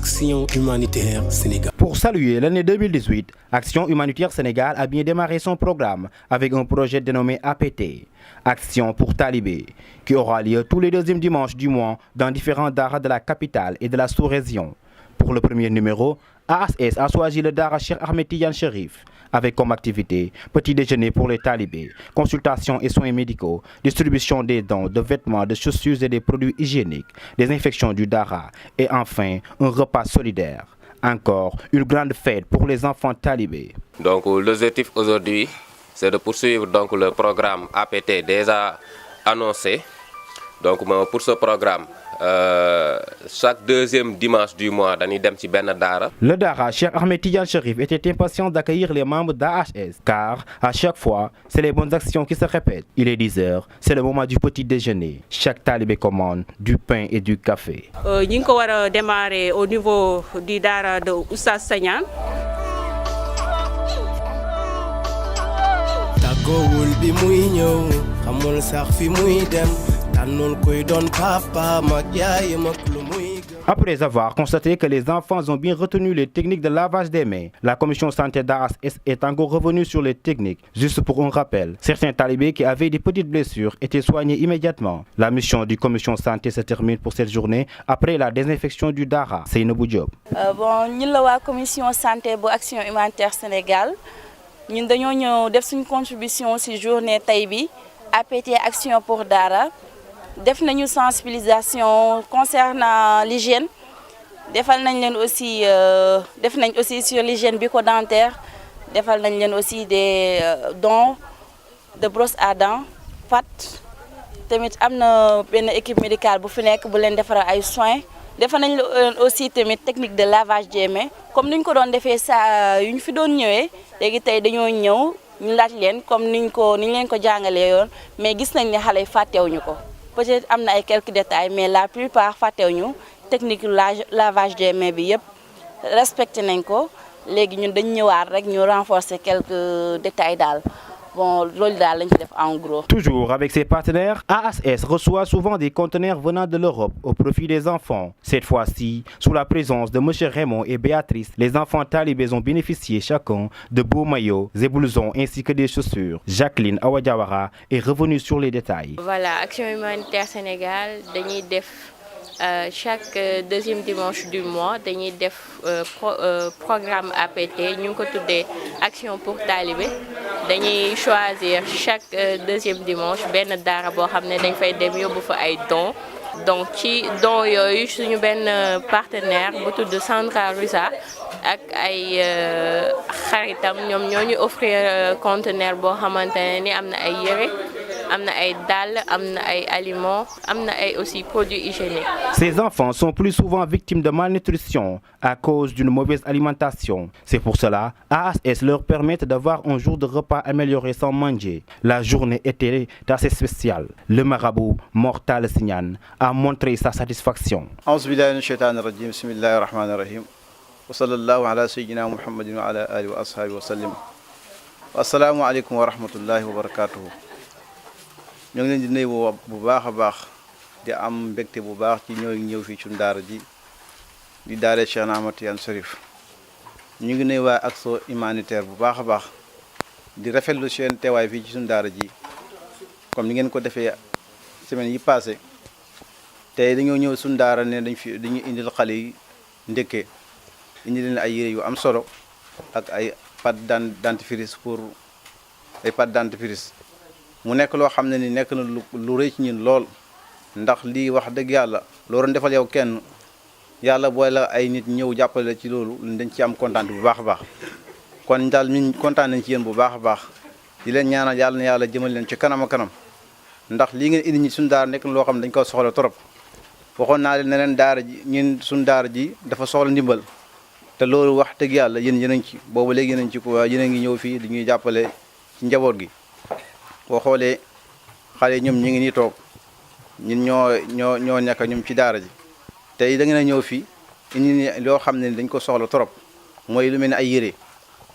Action Humanitaire Sénégal. Pour saluer l'année 2018, Action Humanitaire Sénégal a bien démarré son programme avec un projet dénommé APT, Action pour Talibé, qui aura lieu tous les deuxièmes dimanches du mois dans différents daras de la capitale et de la sous-région. Pour le premier numéro, ASS a choisi le dara Cheikh Ahmed Tidiane Chérif, avec comme activité petit déjeuner pour les talibés, consultations et soins médicaux, distribution des dons, de vêtements, de chaussures et des produits hygiéniques, désinfection du dara et enfin un repas solidaire. Encore une grande fête pour les enfants talibés. Donc l'objectif aujourd'hui, c'est de poursuivre donc le programme APT déjà annoncé. Donc pour ce programme, chaque deuxième dimanche du mois, dañuy dem ci benn daara. Le dara Cheikh Ahmed Tidiane Chérif était impatient d'accueillir les membres d'AHS, car à chaque fois, c'est les bonnes actions qui se répètent. Il est 10 heures, c'est le moment du petit déjeuner. Chaque talibé commande du pain et du café. Ñu ngi ko war a démarrer au niveau du dara de Oustaz Sagnan. Tàggoowul bi muy ñëw xamul sax fi muy dem. Après avoir constaté que les enfants ont bien retenu les techniques de lavage des mains, la commission santé d'ASS est encore revenue sur les techniques. Juste pour un rappel, certains talibés qui avaient des petites blessures étaient soignés immédiatement. La mission du commission santé se termine pour cette journée après la désinfection du dara. Seynabou Diop. Ñun la waa commission santé bu Action Humanitaire Sénégal ñun dañoo ñëw def suñu contribution ci journée tey bi APT Action pour Dara. Def nañu sensibilisation concernant l'hygiène defal nañ leen aussi def nañ aussi sur l'hygiène bucco-dentaire defal nañ leen aussi des dons de brosse à dents pat tamit am na benn équipe médicale bu fi nekk bu leen defaral ay soins defal nañ aussi tamit technique de lavage des mains comme niñ ko doon defee saa yu ñu fi doon ñëwee léegi tey dañoo ñëw ñu laaj leen comme niñ leen ko jàngalee yoon mais gis nañ ne xale yi fàttewuñu ko. Peut-être am na ay quelques détails mais la plupart fàttewuñu technique lavage des mains bi yëpp respecté nañ ko léegi ñun dañ ñëwaat rek ñu renforcer quelques détails daal bon loolu daal lañ ci def en gros. Toujours avec ses partenaires, ASS reçoit souvent des conteneurs venant de l'Europe au profit des enfants. Cette fois-ci, sous la présence de M. Raymond et Béatrice, les enfants talibés ont bénéficié chacun de beaux maillots et blousons ainsi que des chaussures. Jacqueline Awadjawara est revenue sur les détails. Voilà, Action Humanitaire Sénégal, dañuy def chaque deuxième dimanche du mois dañuy def programme APT ñu ngi ko tuddee Action pour Talibé. Dañuy choisir chaque deuxième dimanche benn daara boo xam ne dañ fay dem yóbbu fa ay dons donc ci dons yooyu suñu benn partenaire bu tudd Sandra Rusa ak ay xaritam ñoom ñoo ñu offrir conteneur boo xamante ne ni am na ay yére am na ay dàll am na ay aliments am na ay aussi produits hygiéniques. Ces enfants sont plus souvent victimes de malnutrition à cause d'une mauvaise alimentation. C'est pour cela ASS leur permet d'avoir un jour de repas amélioré sans manger. La journée était assez spéciale. Le marabout Mor Talla Signane a montré sa satisfaction. A'uuzu billahi minash shaytaanir rajiim. Bismillahir rahmaanir rahiim. Wa sallallahu ala sayyidina Muhammadin wa ala alihi wa ashaabihi wa sallam. Assalaamu aleykum wa rahmatullahi wa barakaatuhu. ñoo ngi leen di nuyu bu baax a baax di am mbégte bu baax ci ñëw fii ci daara ji di daara Cheikh Ahmed Tidiane Chérif ñu ngi nuyu waa Action Humanitaire bu baax a baax di rafetlu seen teewaay fii ci suñu daara ji comme ni ngeen ko defee semaine yi passé tey dañoo ñëw suñu daara ne dañu indil xale yi ndékkee indi leen ay yére yu am solo ak ay pâte dentifrice pour ay pâte dentifrice mu nekk loo xam ne ni nekk na lu rëy ci ñun lool ndax lii wax dëgg yàlla loolu defal yow kenn yàlla booy la ay nit ñëw jàppale ci loolu dañ ci am kontaan bu baax a baax kon daal ñun kontaan nañ ci yéen bu baax a baax di leen ñaanal yàlla na yàlla jëmal leen ci kanam a kanam ndax lii ngeen indi ñi suñu daara nekk na loo xam ne dañ ko soxla trop waxoon naa leen ne leen daara ji ñun suñu daara ji dafa soxla ndimbal te loolu wax dëgg yàlla yéen a ngi ci boobu léegi yéen a ngi ci ko yéen a ngi ñëw fii dañuy jàppale ci njaboot gi boo xoolee xale ñoom ñu ngi nii toog ñun ñoo nekk ñoom ci daara ji tey da ngeen a ñëw fii indi ni loo xam ne dañ ko soxla trop mooy lu mel ne ay yére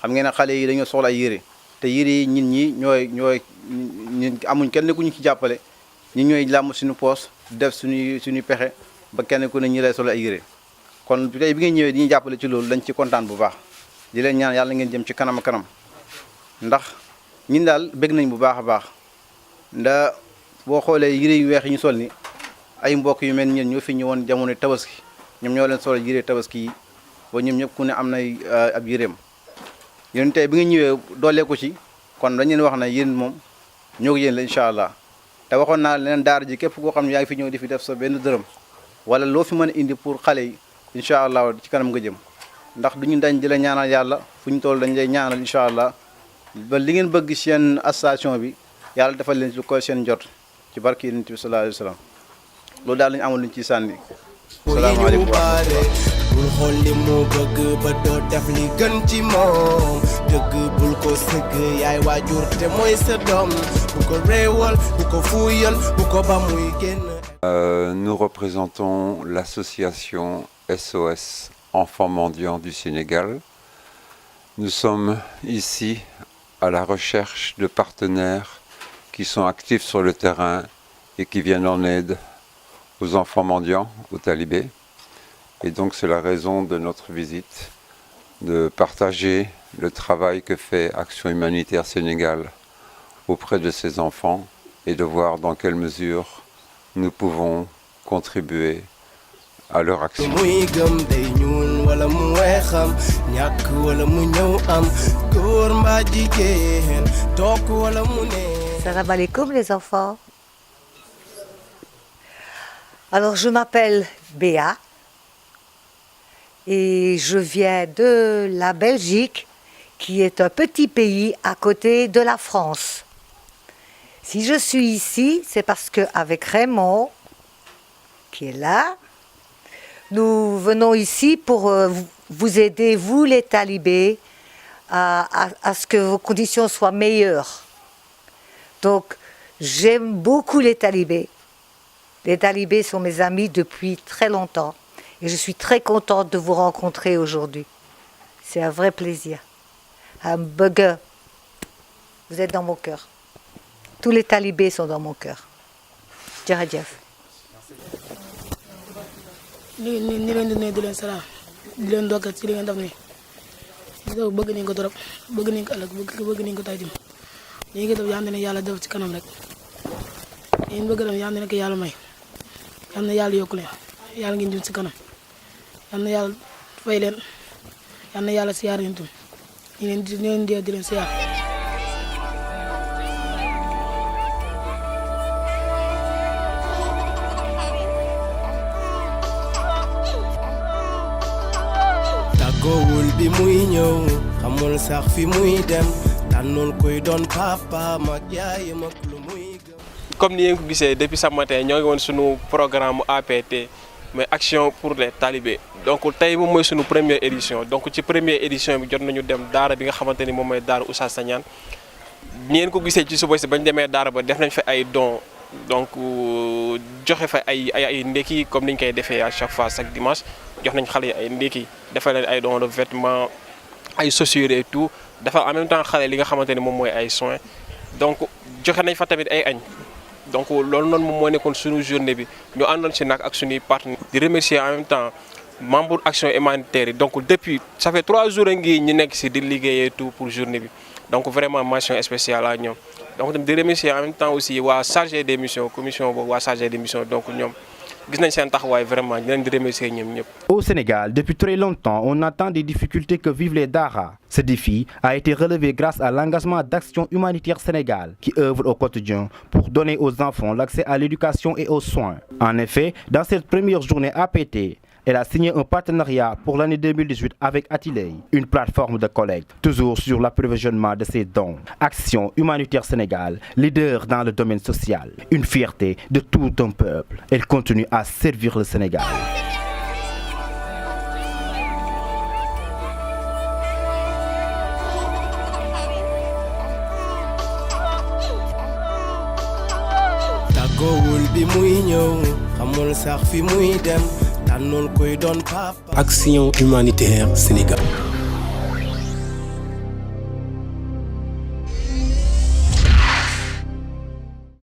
xam ngeen ne xale yi dañoo soxla ay yére te yére yi ñun ñooy amuñ kenn ku ñu ci jàppale ñun ñooy làmm suñu poos def suñuy pexe ba kenn ku ne ñi lay solo ay yére kon tey bi ngeen ñëwee di ñu jàppale ci loolu dañ ci kontaan bu baax di leen ñaan yàlla ngeen jëm ci kanam a kanam ndax ñun daal bëgg nañ bu baax a baax nda boo xoolee yére yu weex yi ñu sol ni ay mbokk yu mel ni ñoo fi ñëwoon jamono tabaski ñoom ñoo leen solo yére tabaski yi ba ñoom ñëpp ku ne am na ab yéreem yéen tey bi nga ñëwee doolee ko ci kon dañu leen wax ne yéen moom ñoo ko yéen la incha allah te waxoon naa leen daara ji képp koo xam ne yaa ngi fi ñëw di fi def sa benn dërëm wala loo fi mën a indi pour xale yi incha allah ci kanam nga jëm ndax duñu dañ di la ñaanal yàlla fu ñu toll dañ lay ñaanal incha allah ba li ngeen bëgg seen association bi yàlla defal leen lu koy seen jot ci barke Yonent bi sallallahu alayhi wa sallam loolu daal lañu amoon luñ ciy sànni. salaamaaleykum wa rahmatulah. bul xool li mu bëgg ba doo def li gën ci moom dëgg bul ko sëgg yaay waajur te mooy sa doom bu ko réewal bu ko fuuyal bu ko ba muy génn. Nous représentons l'association SOS Enfants Mendiants du Sénégal. Nous sommes ici à la recherche de partenaires qui sont actifs sur le terrain et qui viennent en aide aux enfants mendiants, aux talibés. Et donc c'est la raison de notre visite, de partager le travail que fait Action Humanitaire Sénégal auprès de ces enfants et de voir dans quelle mesure nous pouvons contribuer à leur action. Salam alaikum les enfants. Alors je m'appelle Béa et je viens de la Belgique qui est un petit pays à côté de la France. Si je suis ici, c'est parce qu'avec Raymond, qui est là, nous venons ici pour vous aider, vous les talibés, à ce que vos conditions soient meilleures. Donc, j'aime beaucoup les talibés. Les talibés sont mes amis depuis très longtemps. Et je suis très contente de vous rencontrer aujourd'hui. C'est un vrai plaisir. Un burger. Vous êtes dans mon cœur. Tous les talibés sont dans mon cœur. Djeradjef. ni leen di nuyu di leen salaam di leen dogal ci li ngeen def nii bëgg nañ ko trop bëgg nañ ko ëllëg bëgg nañ ko tay jëm li nga def yal na yàlla def ci kanam rek yéen bëgg dem yal na ko yàlla may yal na yàlla yokku leen yàlla ngeen jëm ci kanam yal na yàlla fay leen yal na yàlla siyaar leen tam ñu leen di leen siyaar. Gowul bi muy ñëw xamul sax fi muy dem tànnul koy doon papa mag yaay mag lu muy gëm. Comme ni ngeen ko gisee depuis ce matin ñoo ngi woon sunu programme APT mais action pour les talibés donc tey moom mooy sunu première édition donc ci première édition bi jot nañu dem daara bi nga xamante ni moom mooy daara Oustaz Sagnane ni ngeen ko gisee ci suba si bañ demee daara ba def nañ fa ay dons donc joxe fa ay ndekki comme niñ koy defee à chaque fois chaque dimanche. jox nañ xale yi ay ndékki defal leen ay dons de vêtements ay chaussures et tout dafa en même temps xale li nga xamante ni moom mooy ay soins donc joxe nañ fa tamit ay añ donc loolu noonu moom moo nekkoon suñu journée bi ñu àndoon si nag ak suñuy partenaires. di remercier en même temps membre action humanitaire yi donc depuis ça fait 3 jours ngi ñu nekk si di liggéey et tout pour journée bi donc vraiment mention spéciale à ñoom donc di remercier en même temps aussi waa chargé des missions commission boobu waa chargé des missions donc ñoom. Au Sénégal, depuis très longtemps, on attend des difficultés que vivent les Dara. Ce défi a été relevé grâce à l'engagement d'Action Humanitaire Sénégal qui œuvre au quotidien pour donner aux enfants l'accès à l'éducation et aux soins. En effet, dans cette première journée APT, elle a signé un partenariat pour l'année 2018 avec Atilei, une plateforme de collecte, toujours sur l'approvisionnement de ses dons. Action Humanitaire Sénégal, leader dans le domaine social, une fierté de tout un peuple. Elle continue à servir le Sénégal. Action Humanitaire Sénégal.